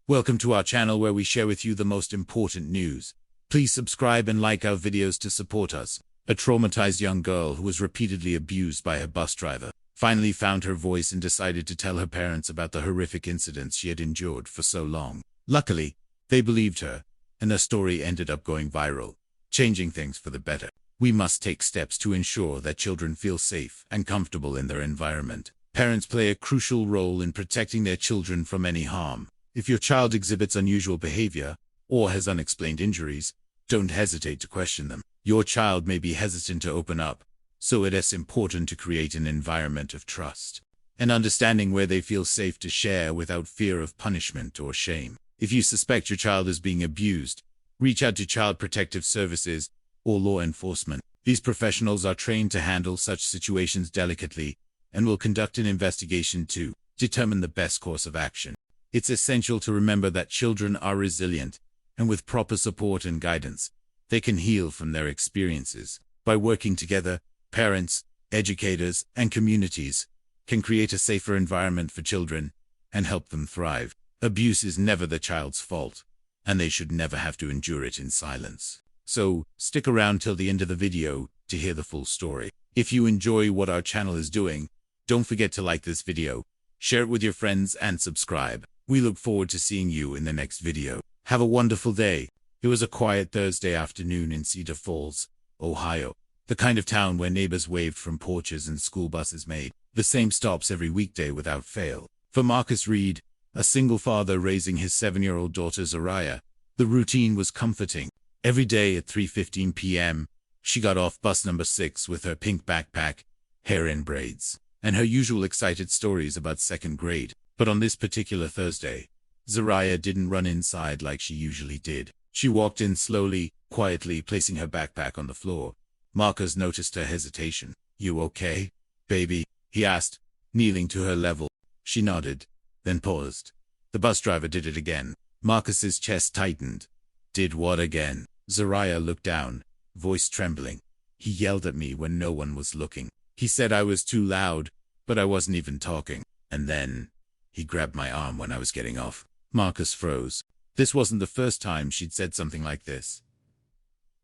Welcome to our channel where we share with you the most important news. Please subscribe and like our videos to support us. A traumatized young girl who was repeatedly abused by her bus driver finally found her voice and decided to tell her parents about the horrific incidents she had endured for so long. Luckily, they believed her, and her story ended up going viral, changing things for the better. We must take steps to ensure that children feel safe and comfortable in their environment. Parents play a crucial role in protecting their children from any harm. If your child exhibits unusual behavior or has unexplained injuries, don't hesitate to question them. Your child may be hesitant to open up, so it is important to create an environment of trust and understanding where they feel safe to share without fear of punishment or shame. If you suspect your child is being abused, reach out to Child Protective Services or law enforcement. These professionals are trained to handle such situations delicately and will conduct an investigation to determine the best course of action. It's essential to remember that children are resilient, and with proper support and guidance, they can heal from their experiences. By working together, parents, educators, and communities can create a safer environment for children and help them thrive. Abuse is never the child's fault, and they should never have to endure it in silence. So, stick around till the end of the video to hear the full story. If you enjoy what our channel is doing, don't forget to like this video, share it with your friends, and subscribe. We look forward to seeing you in the next video. Have a wonderful day. It was a quiet Thursday afternoon in Cedar Falls, Ohio, the kind of town where neighbors waved from porches and school buses made the same stops every weekday without fail. For Marcus Reed, a single father raising his 7-year-old daughter Zariah, the routine was comforting. Every day at 3:15 p.m., she got off bus number 6 with her pink backpack, hair in braids, and her usual excited stories about second grade. But on this particular Thursday, Zariah didn't run inside like she usually did. She walked in slowly, quietly, placing her backpack on the floor. Marcus noticed her hesitation. "You okay, baby?" he asked, kneeling to her level. She nodded, then paused. The bus driver did it again. Marcus's chest tightened. "Did what again?" Zariah looked down, voice trembling. "He yelled at me when no one was looking. He said I was too loud, but I wasn't even talking. And then he grabbed my arm when I was getting off." Marcus froze. This wasn't the first time she'd said something like this.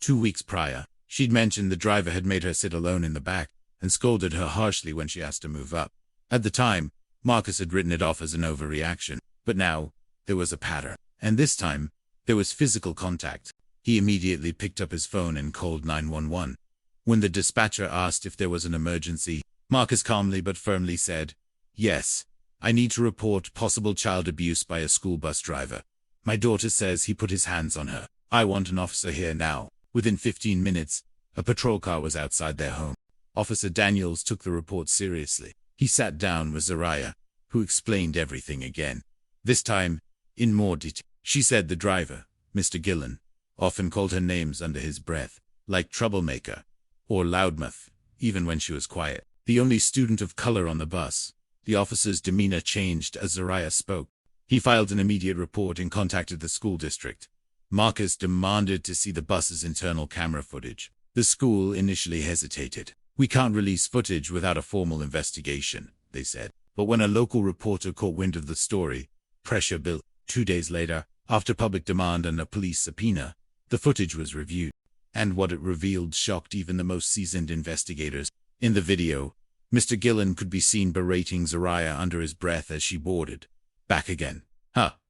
2 weeks prior, she'd mentioned the driver had made her sit alone in the back and scolded her harshly when she asked to move up. At the time, Marcus had written it off as an overreaction, but now there was a pattern. And this time, there was physical contact. He immediately picked up his phone and called 911. When the dispatcher asked if there was an emergency, Marcus calmly but firmly said, "Yes, I need to report possible child abuse by a school bus driver. My daughter says he put his hands on her. I want an officer here now." Within 15 minutes, a patrol car was outside their home. Officer Daniels took the report seriously. He sat down with Zariah, who explained everything again. This time, in more detail. She said the driver, Mr. Gillen, often called her names under his breath, like troublemaker or loudmouth, even when she was quiet. The only student of color on the bus. The officer's demeanor changed as Zariah spoke. He filed an immediate report and contacted the school district. Marcus demanded to see the bus's internal camera footage. The school initially hesitated. "We can't release footage without a formal investigation," they said. But when a local reporter caught wind of the story, pressure built. 2 days later, after public demand and a police subpoena, the footage was reviewed. And what it revealed shocked even the most seasoned investigators. In the video, Mr. Gillen could be seen berating Zariah under his breath as she boarded. Back again.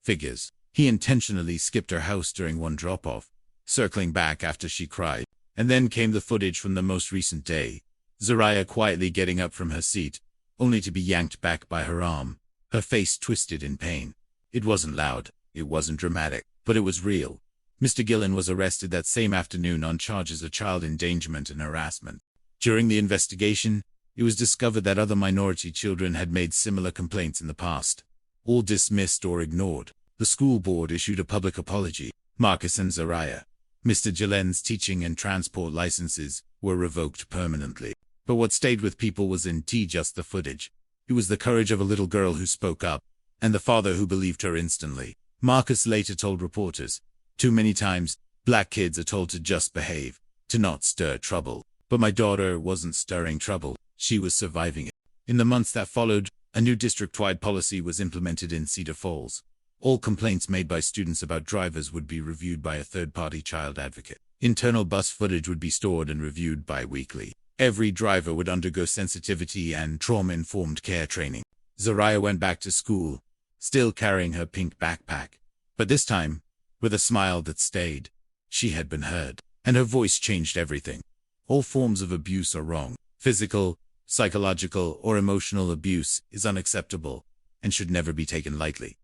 Figures. He intentionally skipped her house during one drop-off, circling back after she cried. And then came the footage from the most recent day. Zariah quietly getting up from her seat, only to be yanked back by her arm, her face twisted in pain. It wasn't loud, it wasn't dramatic, but it was real. Mr. Gillen was arrested that same afternoon on charges of child endangerment and harassment. During the investigation, it was discovered that other minority children had made similar complaints in the past, all dismissed or ignored. The school board issued a public apology. Marcus and Zariah, Mr. Gillen's teaching and transport licenses were revoked permanently. But what stayed with people was indeed just the footage. It was the courage of a little girl who spoke up, and the father who believed her instantly. Marcus later told reporters, "Too many times, black kids are told to just behave, to not stir trouble. But my daughter wasn't stirring trouble, she was surviving it." In the months that followed, a new district-wide policy was implemented in Cedar Falls, All complaints made by students about drivers would be reviewed by a third-party child advocate. Internal bus footage would be stored and reviewed bi-weekly. Every driver would undergo sensitivity and trauma-informed care training. Zariah went back to school, still carrying her pink backpack. But this time, with a smile that stayed. She had been heard, and her voice changed everything. All forms of abuse are wrong. Physical, psychological, or emotional abuse is unacceptable and should never be taken lightly.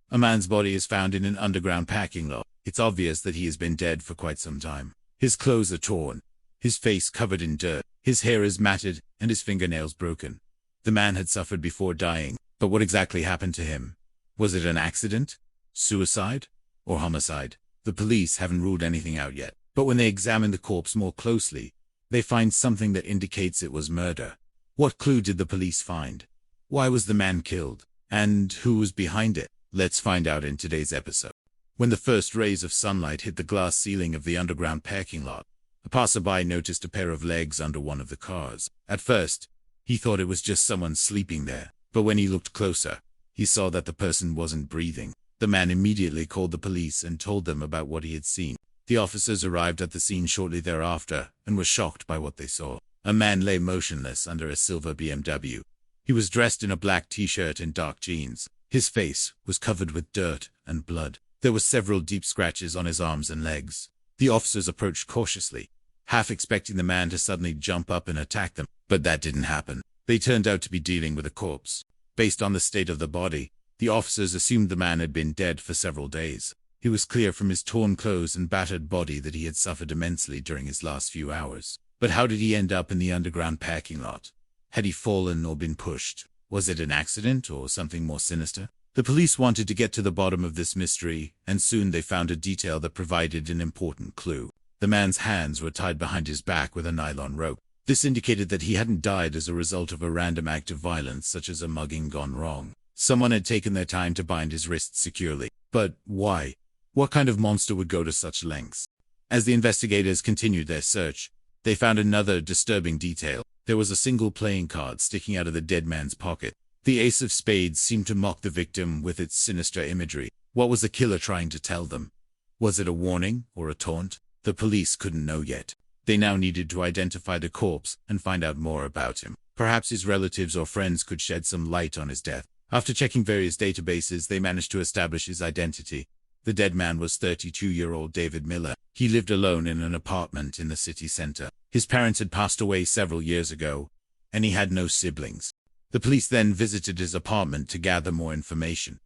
A man's body is found in an underground parking lot. It's obvious that he has been dead for quite some time. His clothes are torn, his face covered in dirt, his hair is matted, and his fingernails broken. The man had suffered before dying, but what exactly happened to him? Was it an accident, suicide, or homicide? The police haven't ruled anything out yet, but when they examine the corpse more closely, they find something that indicates it was murder. What clue did the police find? Why was the man killed? And who was behind it? Let's find out in today's episode. When the first rays of sunlight hit the glass ceiling of the underground parking lot, a passerby noticed a pair of legs under one of the cars. At first, he thought it was just someone sleeping there, but when he looked closer, he saw that the person wasn't breathing. The man immediately called the police and told them about what he had seen. The officers arrived at the scene shortly thereafter and were shocked by what they saw. A man lay motionless under a silver BMW. He was dressed in a black t-shirt and dark jeans. His face was covered with dirt and blood. There were several deep scratches on his arms and legs. The officers approached cautiously, half expecting the man to suddenly jump up and attack them, but that didn't happen. They turned out to be dealing with a corpse. Based on the state of the body, the officers assumed the man had been dead for several days. It was clear from his torn clothes and battered body that he had suffered immensely during his last few hours. But how did he end up in the underground parking lot? Had he fallen or been pushed? Was it an accident or something more sinister? The police wanted to get to the bottom of this mystery, and soon they found a detail that provided an important clue. The man's hands were tied behind his back with a nylon rope. This indicated that he hadn't died as a result of a random act of violence such as a mugging gone wrong. Someone had taken their time to bind his wrists securely. But why? What kind of monster would go to such lengths? As the investigators continued their search, they found another disturbing detail. There was a single playing card sticking out of the dead man's pocket. The ace of spades seemed to mock the victim with its sinister imagery. What was the killer trying to tell them? Was it a warning or a taunt? The police couldn't know yet. They now needed to identify the corpse and find out more about him. Perhaps his relatives or friends could shed some light on his death. After checking various databases, they managed to establish his identity. The dead man was 32-year-old David Miller. He lived alone in an apartment in the city center. His parents had passed away several years ago, and he had no siblings. The police then visited his apartment to gather more information.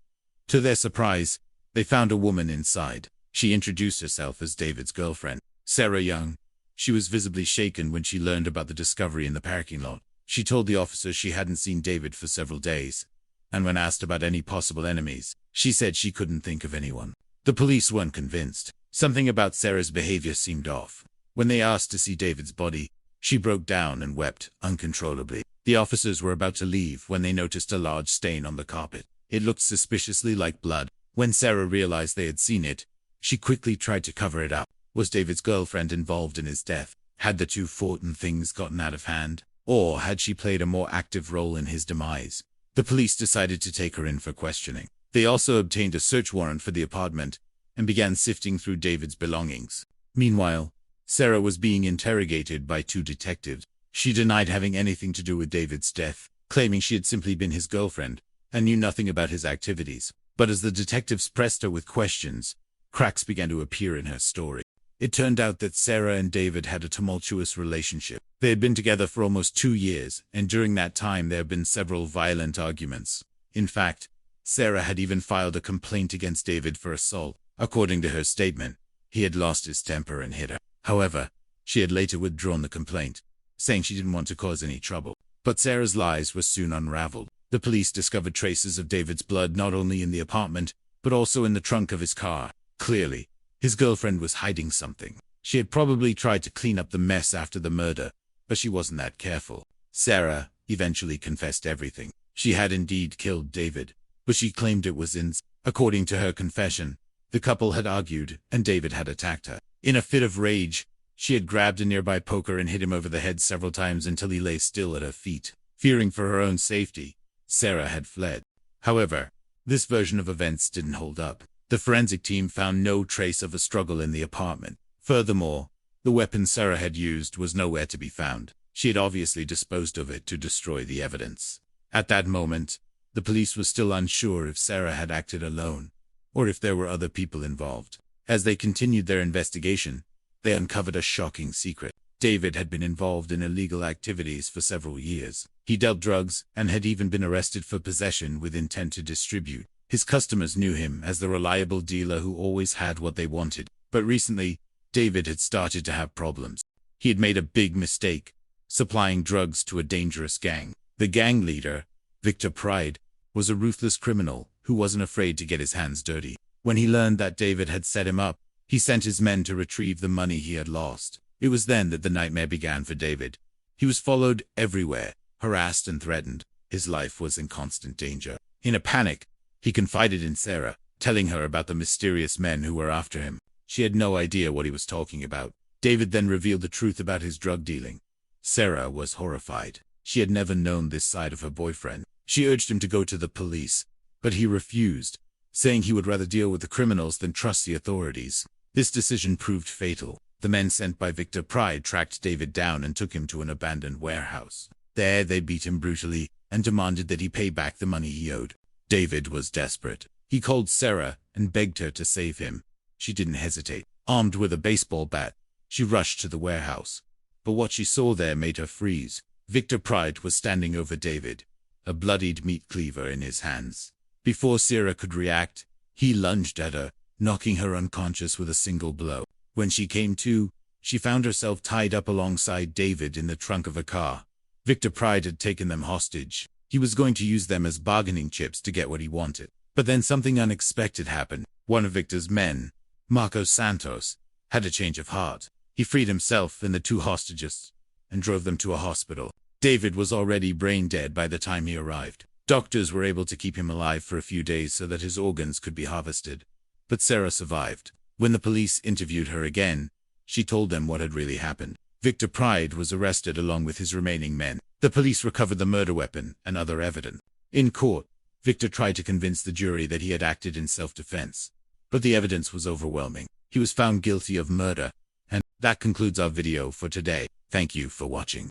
To their surprise, they found a woman inside. She introduced herself as David's girlfriend, Sarah Young. She was visibly shaken when she learned about the discovery in the parking lot. She told the officers she hadn't seen David for several days, and when asked about any possible enemies, she said she couldn't think of anyone. The police weren't convinced. Something about Sarah's behavior seemed off. When they asked to see David's body, she broke down and wept uncontrollably. The officers were about to leave when they noticed a large stain on the carpet. It looked suspiciously like blood. When Sarah realized they had seen it, she quickly tried to cover it up. Was David's girlfriend involved in his death? Had the two fought and things gotten out of hand? Or had she played a more active role in his demise? The police decided to take her in for questioning. They also obtained a search warrant for the apartment and began sifting through David's belongings. Meanwhile, Sarah was being interrogated by two detectives. She denied having anything to do with David's death, claiming she had simply been his girlfriend and knew nothing about his activities. But as the detectives pressed her with questions, cracks began to appear in her story. It turned out that Sarah and David had a tumultuous relationship. They had been together for almost 2 years, and during that time there had been several violent arguments. In fact, Sarah had even filed a complaint against David for assault. According to her statement, he had lost his temper and hit her. However, she had later withdrawn the complaint, saying she didn't want to cause any trouble. But Sarah's lies were soon unraveled. The police discovered traces of David's blood not only in the apartment, but also in the trunk of his car. Clearly, his girlfriend was hiding something. She had probably tried to clean up the mess after the murder, but she wasn't that careful. Sarah eventually confessed everything. She had indeed killed David, but she claimed it was according to her confession, the couple had argued, and David had attacked her. In a fit of rage, she had grabbed a nearby poker and hit him over the head several times until he lay still at her feet. Fearing for her own safety, Sarah had fled. However, This version of events didn't hold up. The forensic team found no trace of a struggle in the apartment. Furthermore, the weapon Sarah had used was nowhere to be found. She had obviously disposed of it to destroy the evidence. At that moment, the police were still unsure if Sarah had acted alone, or if there were other people involved. As they continued their investigation, they uncovered a shocking secret. David had been involved in illegal activities for several years. He dealt drugs and had even been arrested for possession with intent to distribute. His customers knew him as the reliable dealer who always had what they wanted. But recently, David had started to have problems. He had made a big mistake, supplying drugs to a dangerous gang. The gang leader, Victor Pride, was a ruthless criminal who wasn't afraid to get his hands dirty. When he learned that David had set him up, he sent his men to retrieve the money he had lost. It was then that the nightmare began for David. He was followed everywhere, harassed and threatened. His life was in constant danger. In a panic, he confided in Sarah, telling her about the mysterious men who were after him. She had no idea what he was talking about. David then revealed the truth about his drug dealing. Sarah was horrified. She had never known this side of her boyfriend. She urged him to go to the police, but he refused, saying he would rather deal with the criminals than trust the authorities. This decision proved fatal. The men sent by Victor Pride tracked David down and took him to an abandoned warehouse. There they beat him brutally and demanded that he pay back the money he owed. David was desperate. He called Sarah and begged her to save him. She didn't hesitate. Armed with a baseball bat, she rushed to the warehouse. But what she saw there made her freeze. Victor Pride was standing over David, a bloodied meat cleaver in his hands. Before Sarah could react, he lunged at her, knocking her unconscious with a single blow. When she came to, she found herself tied up alongside David in the trunk of a car. Victor Pride had taken them hostage. He was going to use them as bargaining chips to get what he wanted. But then something unexpected happened. One of Victor's men, Marcos Santos, had a change of heart. He freed himself and the two hostages and drove them to a hospital. David was already brain dead by the time he arrived. Doctors were able to keep him alive for a few days so that his organs could be harvested. But Sarah survived. When the police interviewed her again, she told them what had really happened. Victor Pride was arrested along with his remaining men. The police recovered the murder weapon and other evidence. In court, Victor tried to convince the jury that he had acted in self-defense, but the evidence was overwhelming. He was found guilty of murder. And that concludes our video for today. Thank you for watching.